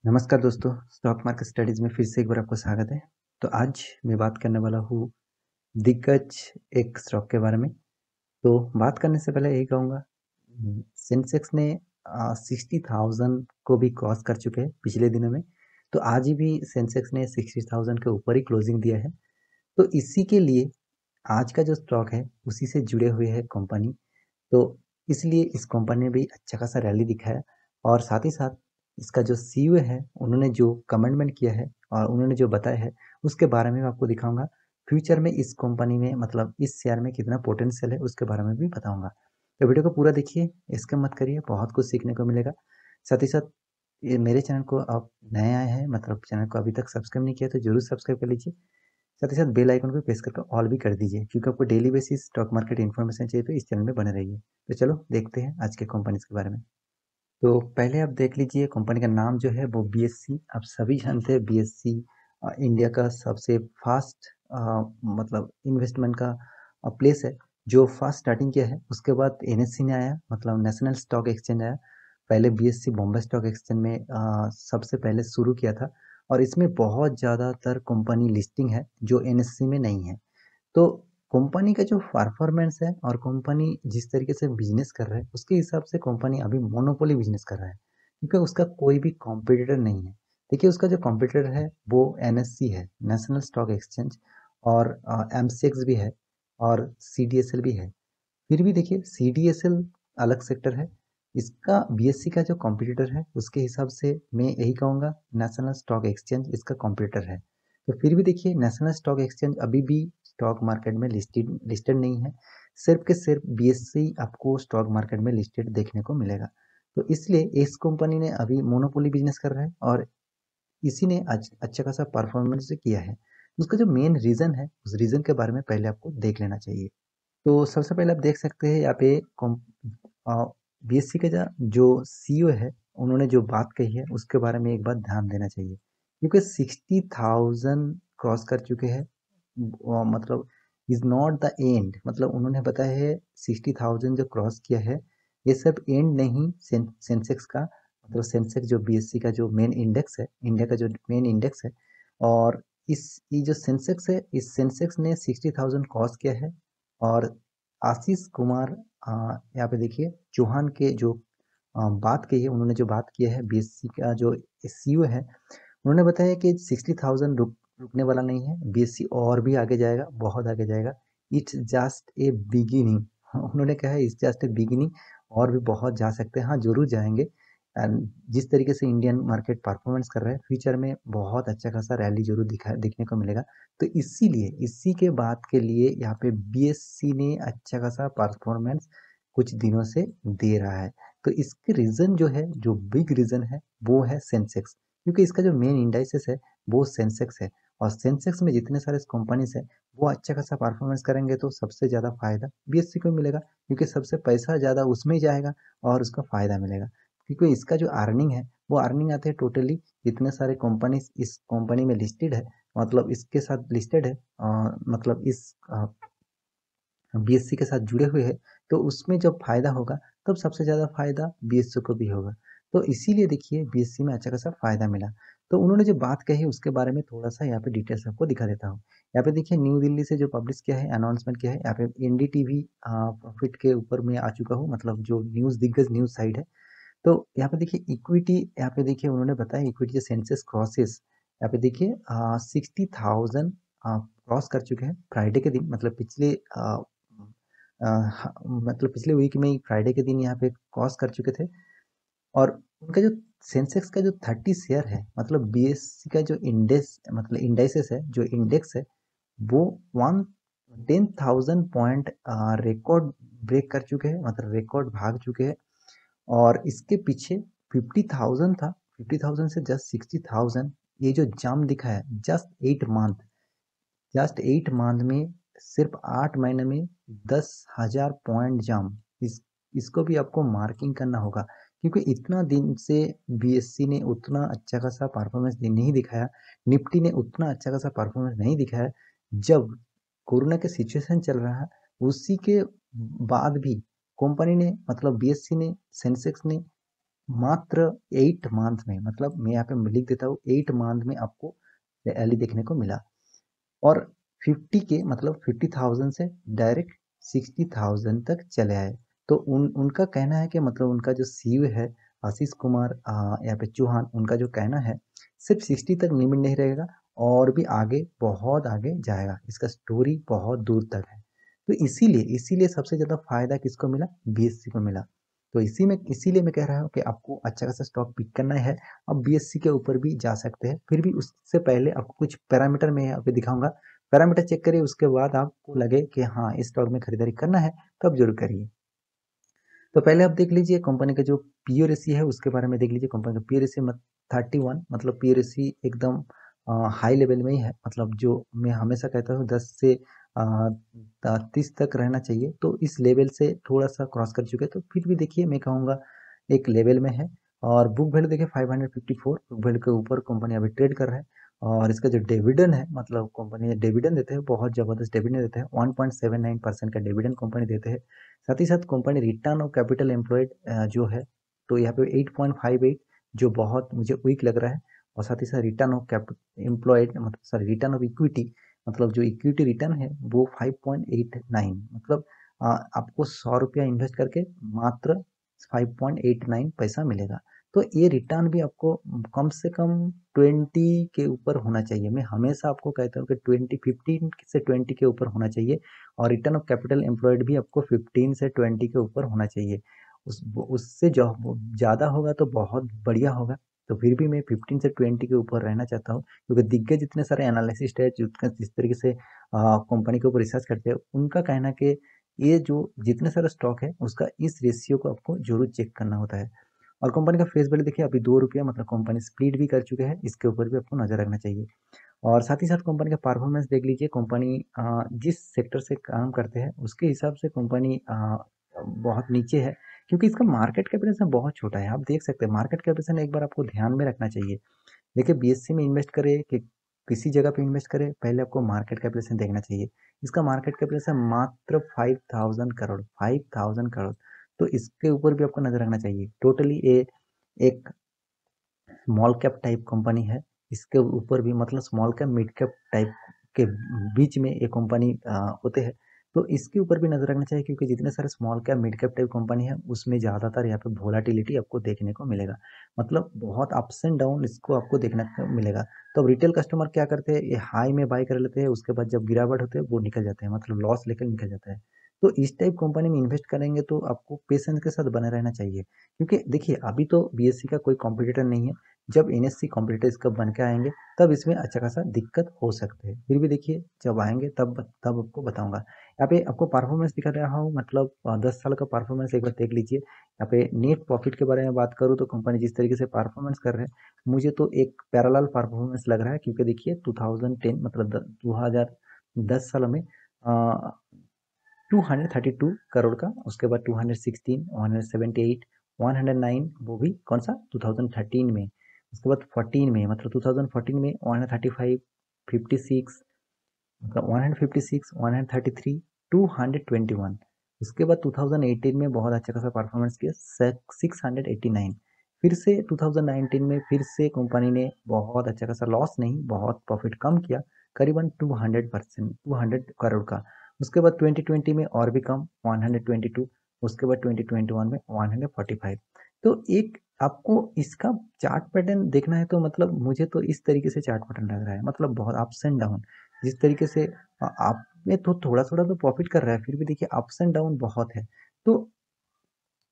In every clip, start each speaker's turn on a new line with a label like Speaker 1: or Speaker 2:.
Speaker 1: नमस्कार दोस्तों, stock market studies में फिर से एक बार आपको स्वागत है। तो आज मैं बात करने वाला हूँ दिग्गज एक स्टॉक के बारे में। तो बात करने से पहले यही कहूँगा, सेंसेक्स ने 60,000 को भी क्रॉस कर चुके हैं पिछले दिनों में। तो आज ही भी सेंसेक्स ने 60,000 के ऊपर ही क्लोजिंग दिया है। तो इसी के लिए आज का जो स्टॉक है उसी से जुड़े हुए है कंपनी। तो इसलिए इस कंपनी ने भी अच्छा खासा रैली दिखाया और साथ ही साथ इसका जो सीईओ है उन्होंने जो कमेंटमेंट किया है और उन्होंने जो बताया है उसके बारे में मैं आपको दिखाऊंगा। फ्यूचर में इस कंपनी में मतलब इस शेयर में कितना पोटेंशियल है उसके बारे में भी बताऊंगा। तो वीडियो को पूरा देखिए, इसका मत करिए, बहुत कुछ सीखने को मिलेगा। साथ ही साथ ये मेरे चैनल को आप नए आए हैं, मतलब चैनल को अभी तक सब्सक्राइब नहीं किया तो जरूर सब्सक्राइब कर लीजिए। साथ ही साथ बेल आइकन को प्रेस करके ऑल भी कर दीजिए, क्योंकि आपको daily basis stock market information चाहिए तो इस चैनल में बने रहिए। तो चलो देखते हैं आज के कंपनीज के बारे में। तो पहले आप देख लीजिए, कंपनी का नाम जो है वो बीएससी। आप सभी जानते हैं बीएससी इंडिया का सबसे फास्ट मतलब इन्वेस्टमेंट का प्लेस है, जो फास्ट स्टार्टिंग किया है। उसके बाद एनएससी ने आया, मतलब नेशनल स्टॉक एक्सचेंज आया। पहले बीएससी बॉम्बे स्टॉक एक्सचेंज में सबसे पहले शुरू किया था और इसमें बहुत ज़्यादातर कंपनी लिस्टिंग है जो एनएससी में नहीं है। तो कंपनी का जो परफॉर्मेंस है और कंपनी जिस तरीके से बिजनेस कर रहा है उसके हिसाब से कंपनी अभी मोनोपोली बिजनेस कर रहा है, क्योंकि उसका कोई भी कॉम्पिटिटर नहीं है। देखिए, उसका जो कॉम्पिटिटर है वो एनएससी है, नेशनल स्टॉक एक्सचेंज, और एमसीएक्स भी है और सीडीएसएल भी है। फिर भी देखिए, सीडीएसएल अलग सेक्टर है, इसका बीएससी का जो कॉम्पिटिटर है उसके हिसाब से मैं यही कहूँगा नेशनल स्टॉक एक्सचेंज इसका कॉम्पिटिटर है। तो फिर भी देखिए, नेशनल स्टॉक एक्सचेंज अभी भी स्टॉक मार्केट में लिस्टेड लिस्टेड नहीं है। सिर्फ के सिर्फ बीएससी आपको स्टॉक मार्केट में लिस्टेड देखने को मिलेगा। तो इसलिए इस कंपनी ने अभी मोनोपोली बिजनेस कर रहा है और इसी ने आज अच्छा खासा परफॉर्मेंस किया है। उसका जो मेन रीजन है उस रीजन के बारे में पहले आपको देख लेना चाहिए। तो सबसे पहले आप देख सकते हैं यहाँ पे बीएससी का जो सीईओ है उन्होंने जो बात कही है उसके बारे में एक बार ध्यान देना चाहिए, क्योंकि 60,000 क्रॉस कर चुके हैं। मतलब इज नॉट द एंड, मतलब उन्होंने बताया है 60,000 जो क्रॉस किया है ये सब एंड नहीं सेंसेक्स का। मतलब सेंसेक्स जो बीएससी का जो मेन इंडेक्स है, इंडिया का जो मेन इंडेक्स है, और इस ये जो सेंसेक्स है इस सेंसेक्स ने 60,000 क्रॉस किया है। और आशीष कुमार यहाँ पे देखिए चौहान के जो बात कही है, उन्होंने जो बात किया है बीएससी का जो सीईओ है, उन्होंने बताया कि 60,000 रुकने वाला नहीं है, बीएससी और भी आगे जाएगा, बहुत आगे जाएगा। इट्स जस्ट ए बिगिनिंग, उन्होंने कहा है इट्स जस्ट ए बिगिनिंग, और भी बहुत जा सकते हैं। हाँ, जरूर जाएंगे। एंड जिस तरीके से इंडियन मार्केट परफॉर्मेंस कर रहा है फ्यूचर में बहुत अच्छा खासा रैली जरूर दिखने को मिलेगा। तो इसीलिए इसी के बात के लिए यहाँ पे बीएससी ने अच्छा खासा परफॉर्मेंस कुछ दिनों से दे रहा है। तो इसके रीजन जो है, जो बिग रीजन है वो है सेंसेक्स, क्योंकि इसका जो मेन इंडाइसेस है वो सेंसेक्स है। और सेंसेक्स में जितने सारे कंपनीज है वो अच्छा खासा परफॉर्मेंस करेंगे तो सबसे ज़्यादा फायदा बीएससी को मिलेगा, क्योंकि सबसे पैसा ज़्यादा उसमें ही जाएगा और उसका फायदा मिलेगा। क्योंकि इसका जो अर्निंग है वो अर्निंग आते हैं टोटली जितने सारे कंपनी इस कंपनी में लिस्टेड है, मतलब इसके साथ लिस्टेड है, मतलब इस बीएससी के साथ जुड़े हुए हैं, तो उसमें जब फायदा होगा तब सबसे ज़्यादा फायदा बीएससी को भी होगा। तो इसीलिए देखिए बीएससी में अच्छा खासा फायदा मिला। तो उन्होंने जो बात कही उसके बारे में थोड़ा सा यहाँ पे डिटेल्स आपको दिखा देता हूँ। यहाँ पे देखिए न्यू दिल्ली से जो पब्लिश किया है, अनाउंसमेंट किया है, यहाँ पे एनडीटीवी प्रॉफिट के ऊपर मैं आ चुका हूँ, मतलब जो न्यूज़ दिग्गज न्यूज़ साइट है। तो यहाँ पे देखिए इक्विटी, यहाँ पे देखिए उन्होंने बताया इक्विटी सेंसेस क्रॉसेस, यहाँ पे देखिए 60,000 क्रॉस कर चुके हैं फ्राइडे के दिन, मतलब पिछले मतलब पिछले वीक में फ्राइडे के दिन यहाँ पे क्रॉस कर चुके थे। और उनका जो सेंसेक्स का जो 30 शेयर है, मतलब बीएससी का जो इंडेक्स, मतलब इंडाइसेस है, जो इंडेक्स है वो 110,000 पॉइंट रिकॉर्ड ब्रेक कर चुके हैं, मतलब रिकॉर्ड भाग चुके हैं। और इसके पीछे 50,000 था, 50,000 से जस्ट 60,000, ये जो जंप दिखा है जस्ट 8 मंथ में, सिर्फ 8 महीने में 10,000 पॉइंट जंप। इसको भी आपको मार्किंग करना होगा, क्योंकि इतना दिन से बीएससी ने उतना अच्छा खासा परफॉर्मेंस नहीं दिखाया, निफ्टी ने उतना अच्छा खासा परफॉर्मेंस नहीं दिखाया। जब कोरोना के सिचुएशन चल रहा है उसी के बाद भी कंपनी ने, मतलब बीएससी ने, सेंसेक्स ने मात्र 8 मंथ में, मतलब मैं यहाँ पे लिख देता हूँ 8 मंथ में आपको रैली देखने को मिला। और 50 के मतलब 50,000 से डायरेक्ट 60,000 तक चले आए। तो उनका कहना है कि मतलब उनका जो सीईओ है आशीष कुमार यहाँ पे चौहान, उनका जो कहना है सिर्फ 60 तक लिमिट नहीं रहेगा और भी आगे बहुत आगे जाएगा, इसका स्टोरी बहुत दूर तक है। तो इसीलिए इसीलिए सबसे ज़्यादा फायदा किसको मिला, बीएससी को मिला। तो इसीलिए मैं कह रहा हूँ कि आपको अच्छा खासा स्टॉक पिक करना है। अब बीएससी के ऊपर भी जा सकते हैं, फिर भी उससे पहले आपको कुछ पैरामीटर में यहाँ पे दिखाऊंगा। पैरामीटर चेक करिए, उसके बाद आपको लगे कि हाँ इस स्टॉक में खरीदारी करना है तो आप जरूर करिए। तो पहले आप देख लीजिए कंपनी का जो पीओ रेशियो है उसके बारे में देख लीजिए। कंपनी का पीओ रेशियो 31, मतलब पीओ रेशियो एकदम हाई लेवल में ही है। मतलब जो मैं हमेशा कहता हूँ 10 से 30 तक रहना चाहिए, तो इस लेवल से थोड़ा सा क्रॉस कर चुके, तो फिर भी देखिए मैं कहूँगा एक लेवल में है। और बुक वैल्यू देखिए 554, बुक वैल्यू के ऊपर कंपनी अभी ट्रेड कर रहा है। और इसका जो डिविडेंड है, मतलब कंपनी डिविडेंड देते हैं, बहुत जबरदस्त डिविडेंड देते हैं, 1.79% का डिविडेंड कंपनी देते हैं। साथ ही साथ company return of capital employed जो है, तो यहाँ पे 8.58 जो बहुत मुझे वीक लग रहा है। और साथ ही साथ रिटर्न ऑफ एम्प्लॉयड मतलब सॉरी रिटर्न ऑफ इक्विटी, मतलब जो इक्विटी रिटर्न है वो 5.89, मतलब आपको 100 रुपया इन्वेस्ट करके मात्र 5.89 पैसा मिलेगा। तो ये रिटर्न भी आपको कम से कम 20 के ऊपर होना चाहिए। मैं हमेशा आपको कहता हूँ कि 15 से 20 के ऊपर होना चाहिए। और रिटर्न ऑफ कैपिटल एम्प्लॉयड भी आपको 15 से 20 के ऊपर होना चाहिए। उससे जो ज़्यादा होगा तो बहुत बढ़िया होगा। तो फिर भी मैं 15 से 20 के ऊपर रहना चाहता हूँ, क्योंकि दिग्गज जितने सारे एनालिसिस्ट है जिस तरीके से कंपनी के ऊपर रिसर्च करते हैं, उनका कहना है कि ये जो जितने सारे स्टॉक है उसका इस रेशियो को आपको जरूर चेक करना होता है। और कंपनी का फेस वैल्यू देखिए अभी 2 रुपया, मतलब कंपनी स्प्लिट भी कर चुके हैं, इसके ऊपर भी आपको नजर रखना चाहिए। और साथ ही साथ कंपनी का परफॉर्मेंस देख लीजिए। कंपनी जिस सेक्टर से काम करते हैं उसके हिसाब से कंपनी बहुत नीचे है, क्योंकि इसका मार्केट कैपिटलाइजेशन बहुत छोटा है। आप देख सकते हैं मार्केट कैपिटलाइजेशन एक बार आपको ध्यान में रखना चाहिए। देखिए बीएससी में इन्वेस्ट करें कि किसी जगह पे इन्वेस्ट करें, पहले आपको मार्केट कैपिटलाइजेशन देखना चाहिए। इसका मार्केट कैपिटलाइजेशन मात्र 5,000 करोड़, 5,000 करोड़। तो इसके ऊपर भी आपको नजर रखना चाहिए। टोटली ये एक स्मॉल कैप टाइप कंपनी है। इसके ऊपर भी मतलब small cap mid cap type के बीच में ये कंपनी होते हैं। तो इसके ऊपर भी नजर रखना चाहिए, क्योंकि जितने सारे small cap mid cap type company है उसमें ज़्यादातर यहाँ पे वोलाटिलिटी आपको देखने को मिलेगा। मतलब बहुत अप्स एंड डाउन इसको आपको देखने को मिलेगा। तो अब रिटेल कस्टमर क्या करते हैं, ये हाई में बाई कर लेते हैं, उसके बाद जब गिरावट होते हैं वो निकल जाते हैं, मतलब लॉस लेकर निकल जाता है। तो इस टाइप कंपनी में इन्वेस्ट करेंगे तो आपको पेशेंस के साथ बने रहना चाहिए। क्योंकि देखिए अभी तो बीएससी का कोई कॉम्पिटिटर नहीं है। जब एनएससी कॉम्पिटिटर्स कब बन के आएंगे तब इसमें अच्छा खासा दिक्कत हो सकते हैं। फिर भी देखिए जब आएंगे तब आपको बताऊंगा। यहाँ पे आपको परफॉर्मेंस दिखा रहा हूँ, मतलब 10 साल का परफॉर्मेंस एक बार देख लीजिए। यहाँ पे नेट प्रॉफिट के बारे में बात करूँ तो कंपनी जिस तरीके से परफॉर्मेंस कर रहे हैं, मुझे तो एक पैरेलल परफॉर्मेंस लग रहा है। क्योंकि देखिए 2010 मतलब 2010 साल में 232 करोड़ का, उसके बाद 216, 178, 109, वो भी कौन सा 2013 में। उसके बाद 14 में, मतलब 2014 में 135, 56, मतलब 156, 133, 221। उसके बाद 2018 में बहुत अच्छा खासा परफॉर्मेंस किया, 689। फिर से 2019 में फिर से कंपनी ने बहुत अच्छा खासा, लॉस नहीं बहुत प्रॉफिट कम किया, करीबन 200 करोड़ का। उसके बाद 2020 में और भी कम, 122। उसके बाद 2021 में 145। तो एक आपको इसका चार्ट पैटर्न देखना है, तो मतलब मुझे तो इस तरीके से चार्ट पैटर्न लग रहा है, मतलब बहुत अप्स एंड डाउन। जिस तरीके से आप में तो थोड़ा थोड़ा तो प्रॉफिट कर रहा है, फिर भी देखिए अप्स एंड डाउन बहुत है। तो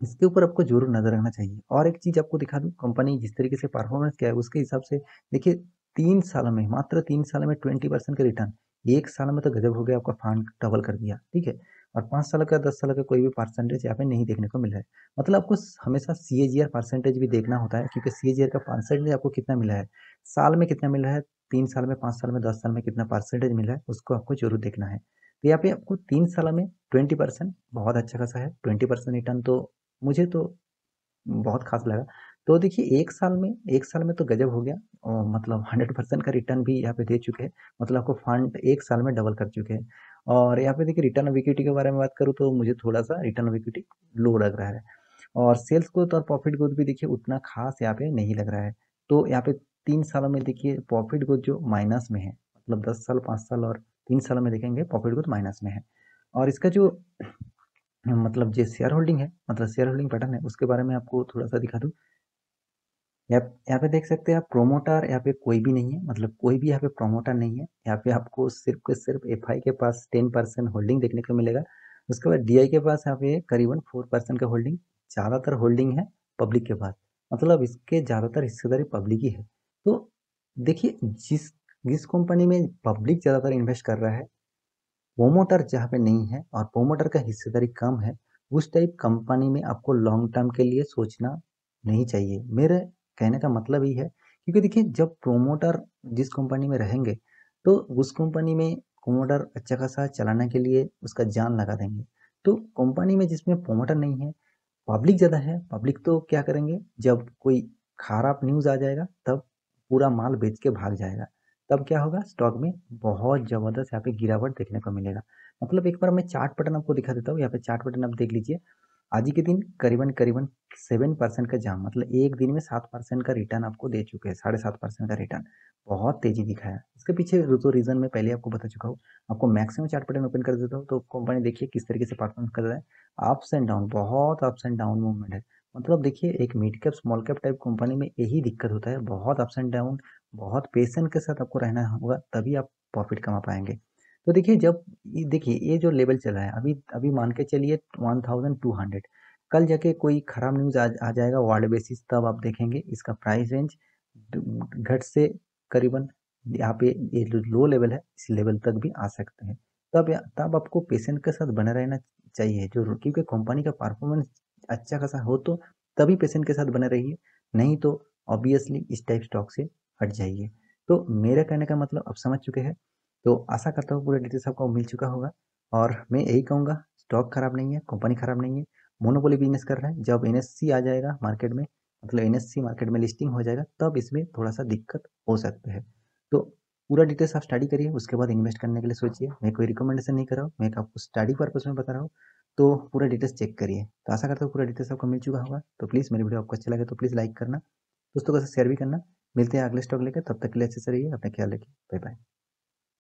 Speaker 1: इसके ऊपर आपको जरूर नजर रखना चाहिए। और एक चीज आपको दिखा दूं, कंपनी जिस तरीके से परफॉर्मेंस किया है उसके हिसाब से देखिए 3 साल में, मात्र 3 साल में 20% का रिटर्न। एक साल में तो गजब हो गया, आपका फंड डबल कर दिया, ठीक है। और 5 साल का 10 साल का कोई भी परसेंटेज यहाँ पे नहीं देखने को मिल रहा है। मतलब आपको हमेशा सीएजीआर परसेंटेज भी देखना होता है, क्योंकि सीएजीआर का परसेंटेज आपको कितना मिला है, साल में कितना मिल रहा है, 3 साल में, 5 साल में, 10 साल में कितना परसेंटेज मिल रहा है, उसको आपको जरूर देखना है। तो यहाँ पे आपको 3 साल में 20% बहुत अच्छा खासा है। 20% रिटर्न तो मुझे तो बहुत खास लगा। तो देखिए एक साल में तो गजब हो गया। और मतलब 100% का रिटर्न भी यहाँ पे दे चुके हैं। मतलब आपको फंड एक साल में डबल कर चुके हैं। और यहाँ पे देखिए रिटर्न ऑफ इक्विटी के बारे में बात करूँ तो मुझे थोड़ा सा रिटर्न ऑफ इक्विटी लो लग रहा है। और सेल्स ग्रोथ और प्रॉफिट ग्रोथ भी देखिए उतना खास यहाँ पे नहीं लग रहा है। तो यहाँ पे 3 सालों में देखिए प्रॉफिट ग्रोथ जो माइनस में है, मतलब 10 साल, 5 साल और 3 सालों में देखेंगे प्रॉफिट ग्रोथ माइनस में है। और इसका जो मतलब जो शेयर होल्डिंग है, मतलब शेयर होल्डिंग पैटर्न है, उसके बारे में आपको थोड़ा सा दिखा दूँ। यहाँ पे देख सकते हैं आप, प्रोमोटर यहाँ पे कोई भी नहीं है, मतलब कोई भी यहाँ पे प्रोमोटर नहीं है। यहाँ पे आपको सिर्फ के सिर्फ एफआई के पास 10% होल्डिंग देखने को मिलेगा। उसके बाद डीआई के पास यहाँ पे करीबन 4% का होल्डिंग, ज़्यादातर होल्डिंग है पब्लिक के पास, मतलब इसके ज़्यादातर हिस्सेदारी पब्लिक ही है। तो देखिए जिस जिस कंपनी में पब्लिक ज़्यादातर इन्वेस्ट कर रहा है, प्रोमोटर जहाँ पे नहीं है और प्रोमोटर का हिस्सेदारी कम है, उस टाइप कंपनी में आपको लॉन्ग टर्म के लिए सोचना नहीं चाहिए। मेरे कहने का मतलब ही है, क्योंकि देखिए जब प्रोमोटर जिस कंपनी में रहेंगे तो उस कंपनी में प्रोमोटर अच्छा खासा चलाने के लिए उसका जान लगा देंगे। तो कंपनी में जिसमें प्रोमोटर नहीं है, पब्लिक ज़्यादा है, पब्लिक तो क्या करेंगे, जब कोई खराब न्यूज़ आ जाएगा तब पूरा माल बेच के भाग जाएगा। तब क्या होगा, स्टॉक में बहुत ज़बरदस्त यहाँ पे गिरावट देखने को मिलेगा। मतलब एक बार मैं चार्ट पैटर्न आपको दिखा देता हूँ। यहाँ पे चार्ट पैटर्न आप देख लीजिए। आज ही के दिन करीबन करीबन 7% का जाम, मतलब एक दिन में 7% का रिटर्न आपको दे चुके हैं, 7.5% का रिटर्न। बहुत तेजी दिखाया। इसके पीछे तो रीजन मैं पहले आपको बता चुका हूँ। आपको मैक्सिमम चार्ट पैटर्न ओपन कर देता हूँ तो कंपनी देखिए किस तरीके से परफॉर्म कर रहा है। अप्स एंड डाउन, बहुत अप्स एंड डाउन मूवमेंट है। मतलब देखिए एक mid cap small cap type company में यही दिक्कत होता है, बहुत अप्स एंड डाउन। बहुत पेशेंस के साथ आपको रहना होगा, तभी आप प्रॉफिट कमा पाएंगे। तो देखिए जब देखिए ये जो लेवल चल रहा है, अभी अभी मान के चलिए 1200, कल जाके कोई खराब न्यूज़ आ जाएगा वर्ल्ड बेसिस, तब आप देखेंगे इसका प्राइस रेंज घट से करीबन यहाँ पे ये लो लेवल है, इस लेवल तक भी आ सकते हैं। तब आपको पेशेंट के साथ बना रहना चाहिए, जो क्योंकि कंपनी का परफॉर्मेंस अच्छा खासा हो तो तभी पेशेंट के साथ बने रहिए, नहीं तो ऑब्वियसली इस टाइप स्टॉक से हट जाइए। तो मेरा कहने का मतलब आप समझ चुके हैं। तो आशा करता हूँ पूरा डिटेल्स आपको मिल चुका होगा। और मैं यही कहूँगा, स्टॉक खराब नहीं है, कंपनी खराब नहीं है, मोनोपोली बिजनेस कर रहा है। जब एनएससी आ जाएगा मार्केट में, मतलब एनएससी मार्केट में लिस्टिंग हो जाएगा, तब इसमें थोड़ा सा दिक्कत हो सकता है। तो पूरा डिटेल्स आप स्टडी करिए, उसके बाद इन्वेस्ट करने के लिए सोचिए। मैं कोई रिकमेंडेशन नहीं कर रहा हूँ, मैं आपको स्टडी पर्पज में बता रहा हूँ। तो पूरा डिटेल्स चेक करिए। तो आशा करता हूँ पूरा डिटेल्स आपको मिल चुका होगा। तो प्लीज़ मेरी वीडियो आपको अच्छा लगे तो प्लीज़ लाइक करना, दोस्तों के साथ शेयर भी करना। मिलते हैं अगले स्टॉक लेकर, तब तक के लिए अच्छे से रहिए, अपना ख्याल रखिए, बाय बाय।